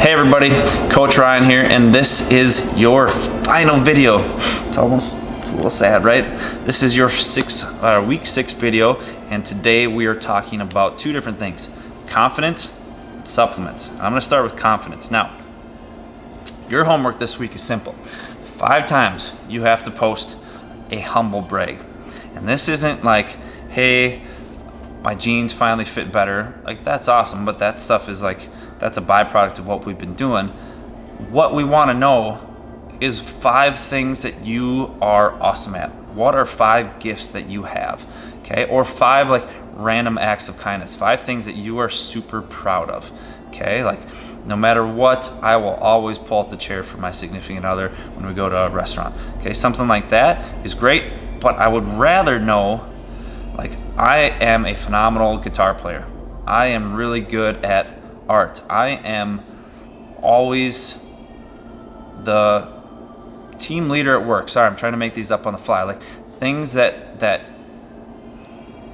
Hey everybody, Coach Ryan here, and this is your final video. It's a little sad, right? This is your week 6 video, and today we are talking about two different things: confidence and supplements. I'm gonna start with confidence. Now, your homework this week is simple. 5 times you have to post a humble brag. And this isn't like, hey, my jeans finally fit better. Like, that's awesome, but that stuff is like, that's a byproduct of what we've been doing. What we want to know is 5 things that you are awesome at. What are 5 gifts that you have? Okay, or 5 like random acts of kindness, 5 things that you are super proud of. Okay, like no matter what, I will always pull out the chair for my significant other when we go to a restaurant. Okay, something like that is great, but I would rather know, like, I am a phenomenal guitar player. I am really good at art. I am always the team leader at work. Sorry, I'm trying to make these up on the fly. Like things that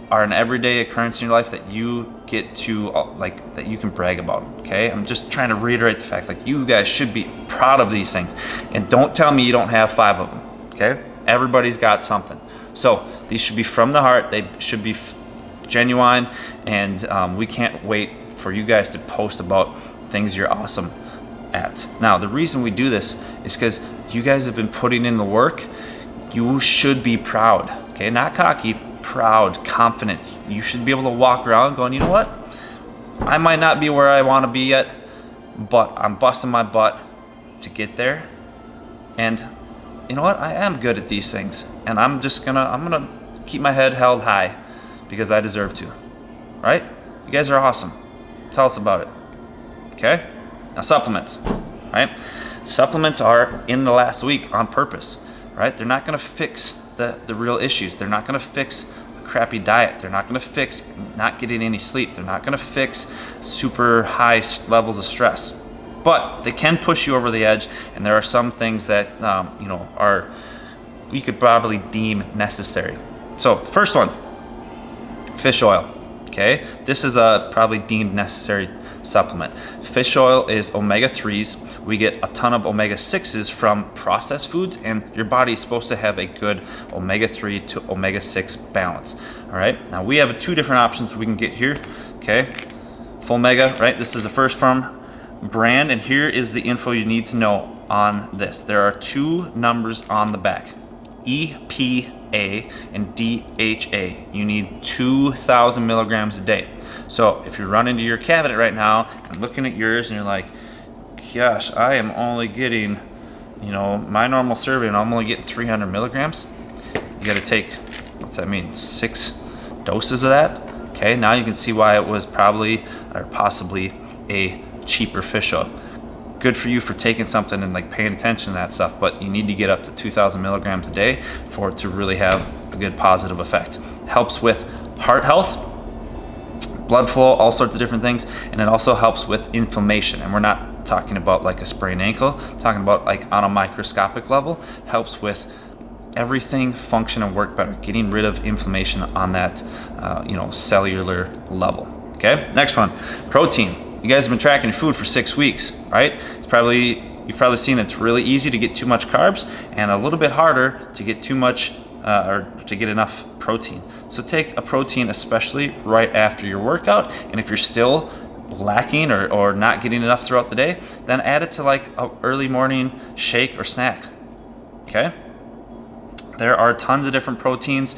are an everyday occurrence in your life that you get to like, that you can brag about. Okay, I'm just trying to reiterate the fact, like, you guys should be proud of these things, and don't tell me you don't have 5 of them. Okay, everybody's got something. So these should be from the heart. They should be genuine, and we can't wait for you guys to post about things you're awesome at. Now, the reason we do this is because you guys have been putting in the work. You should be proud, okay? Not cocky, proud, confident. You should be able to walk around going, you know what? I might not be where I want to be yet, but I'm busting my butt to get there. And you know what? I am good at these things, and I'm gonna keep my head held high because I deserve to. Right? You guys are awesome. Tell us about it. Okay? Now, supplements. Right? Supplements are in the last week on purpose. Right? They're not gonna fix the real issues. They're not gonna fix a crappy diet. They're not gonna fix not getting any sleep. They're not gonna fix super high levels of stress. But they can push you over the edge, and there are some things that you could probably deem necessary. So, first one, fish oil. Okay, this is a probably deemed necessary supplement. Fish oil is omega-3s. We get a ton of omega-6s from processed foods, and your body is supposed to have a good omega-3 to omega-6 balance. All right, now we have 2 different options we can get here. Okay, Fulmega, right? This is the First Farm brand, and here is the info you need to know on this. There are 2 numbers on the back: EPA and DHA. You need 2,000 milligrams a day. So if you're running to your cabinet right now and looking at yours and you're like, gosh, I am only getting, my normal serving, I'm only getting 300 milligrams. You got to take, what's that mean, 6 doses of that? Okay, now you can see why it was probably or possibly a cheaper fish oil. Good for you for taking something and like paying attention to that stuff, but you need to get up to 2,000 milligrams a day for it to really have a good positive effect. Helps with heart health, blood flow, all sorts of different things, and it also helps with inflammation. And we're not talking about like a sprained ankle, talking about like on a microscopic level. Helps with everything function and work better, getting rid of inflammation on that cellular level. Okay, next one, protein. You guys have been tracking your food for 6 weeks, right? You've probably seen it's really easy to get too much carbs and a little bit harder to get too much or to get enough protein. So take a protein, especially right after your workout, and if you're still lacking or not getting enough throughout the day, then add it to like an early morning shake or snack. Okay? There are tons of different proteins.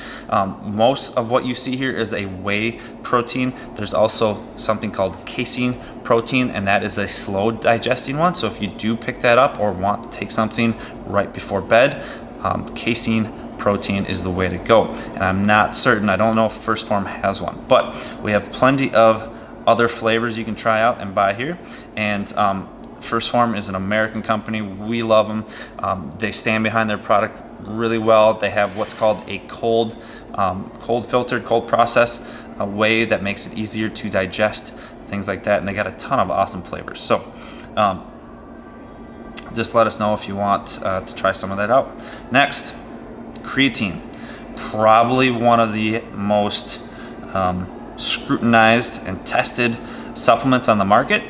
Most of what you see here is a whey protein. There's also something called casein protein, and that is a slow digesting one. So if you do pick that up or want to take something right before bed, casein protein is the way to go. And I'm not certain, I don't know if First Farm has one, but we have plenty of other flavors you can try out and buy here. And First Farm is an American company. We love them. They stand behind their product really well. They have what's called a cold filtered, cold process, a way that makes it easier to digest, things like that. And they got a ton of awesome flavors. So just let us know if you want to try some of that out. Next, creatine. Probably one of the most scrutinized and tested supplements on the market.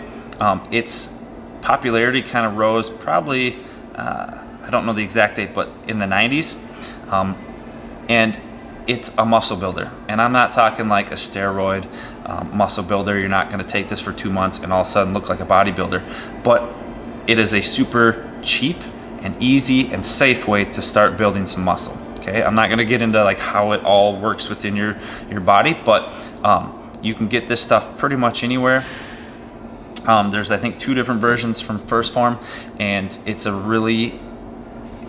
It's popularity kind of rose probably, I don't know the exact date, but in the 90s. And it's a muscle builder. And I'm not talking like a steroid muscle builder. You're not going to take this for 2 months and all of a sudden look like a bodybuilder. But it is a super cheap and easy and safe way to start building some muscle. Okay, I'm not going to get into like how it all works within your body, but you can get this stuff pretty much anywhere. There's, I think, 2 different versions from 1st Phorm, and it's a really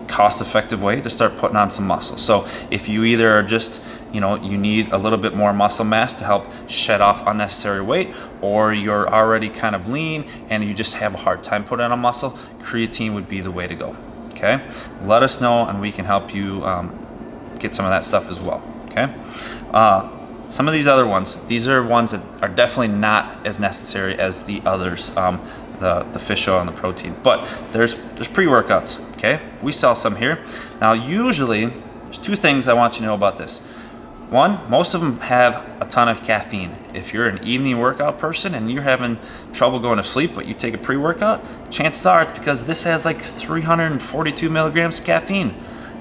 cost-effective way to start putting on some muscle. So if you either are just, you need a little bit more muscle mass to help shed off unnecessary weight, or you're already kind of lean and you just have a hard time putting on muscle, creatine would be the way to go. Okay, let us know and we can help you get some of that stuff as well. Okay. Some of these other ones, these are ones that are definitely not as necessary as the others, the fish oil and the protein. But there's pre-workouts, okay? We sell some here. Now, usually, there's 2 things I want you to know about this. One, most of them have a ton of caffeine. If you're an evening workout person and you're having trouble going to sleep, but you take a pre-workout, chances are it's because this has like 342 milligrams of caffeine,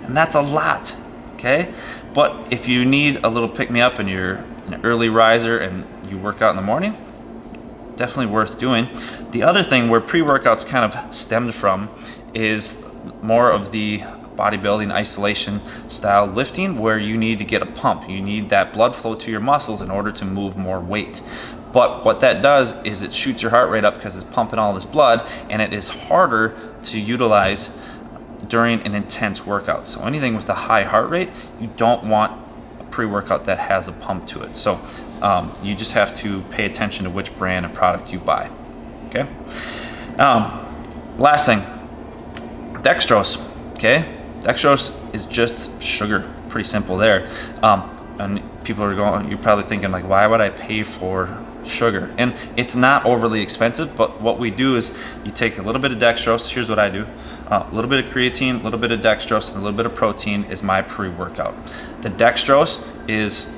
and that's a lot. Okay, but if you need a little pick-me-up and you're an early riser and you work out in the morning, definitely worth doing. The other thing where pre-workouts kind of stemmed from is more of the bodybuilding isolation style lifting, where you need to get a pump. You need that blood flow to your muscles in order to move more weight. But what that does is it shoots your heart rate up because it's pumping all this blood, and it is harder to utilize during an intense workout. So anything with a high heart rate, you don't want a pre-workout that has a pump to it. So you just have to pay attention to which brand and product you buy. Okay. Last thing, dextrose. Okay, dextrose is just sugar. Pretty simple there. And people are going, you're probably thinking like, why would I pay for sugar? And it's not overly expensive, but what we do is you take a little bit of dextrose. Here's what I do. A little bit of creatine, a little bit of dextrose, and a little bit of protein is my pre-workout. The dextrose is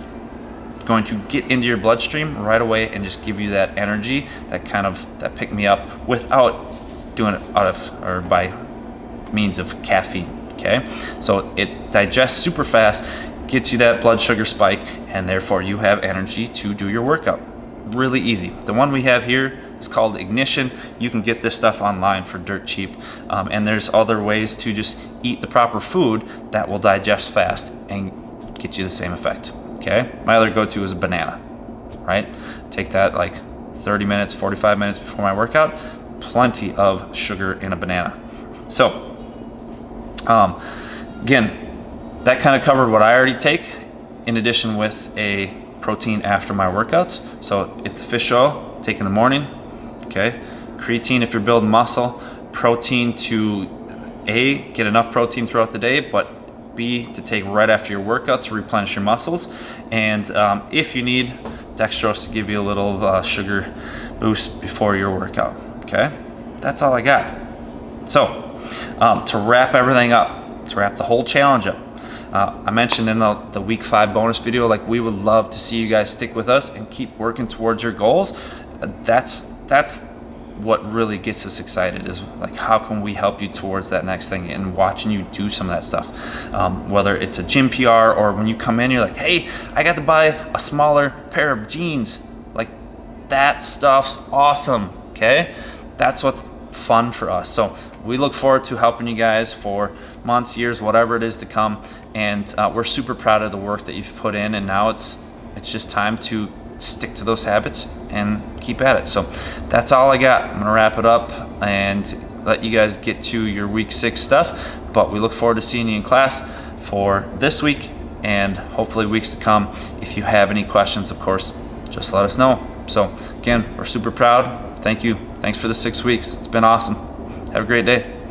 going to get into your bloodstream right away and just give you that energy, that pick me up, without doing it out of or by means of caffeine. Okay, so it digests super fast, gets you that blood sugar spike, and therefore you have energy to do your workout. Really easy. The one we have here is called Ignition. You can get this stuff online for dirt cheap, and there's other ways to just eat the proper food that will digest fast and get you the same effect. Okay, my other go-to is a banana. Right, take that like 30 minutes, 45 minutes before my workout. Plenty of sugar in a banana. So again, that kind of covered what I already take, in addition with a protein after my workouts. So it's the fish oil, take in the morning. Okay, creatine if you're building muscle, protein to A, get enough protein throughout the day, but B, to take right after your workout to replenish your muscles. And if you need, dextrose to give you a little sugar boost before your workout. Okay, that's all I got. So to wrap everything up, to wrap the whole challenge up, I mentioned in the week 5 bonus video, like, we would love to see you guys stick with us and keep working towards your goals. That's what really gets us excited, is like, how can we help you towards that next thing, and watching you do some of that stuff. Whether it's a gym PR, or when you come in, you're like, hey, I got to buy a smaller pair of jeans. Like, that stuff's awesome. Okay, that's what's fun for us. So we look forward to helping you guys for months, years, whatever it is to come. And we're super proud of the work that you've put in, and now it's just time to stick to those habits and keep at it. So that's all I got. I'm gonna wrap it up and let you guys get to your week 6 stuff, but we look forward to seeing you in class for this week and hopefully weeks to come. If you have any questions, of course, just let us know. So again, we're super proud. Thank you. Thanks for the 6 weeks. It's been awesome. Have a great day.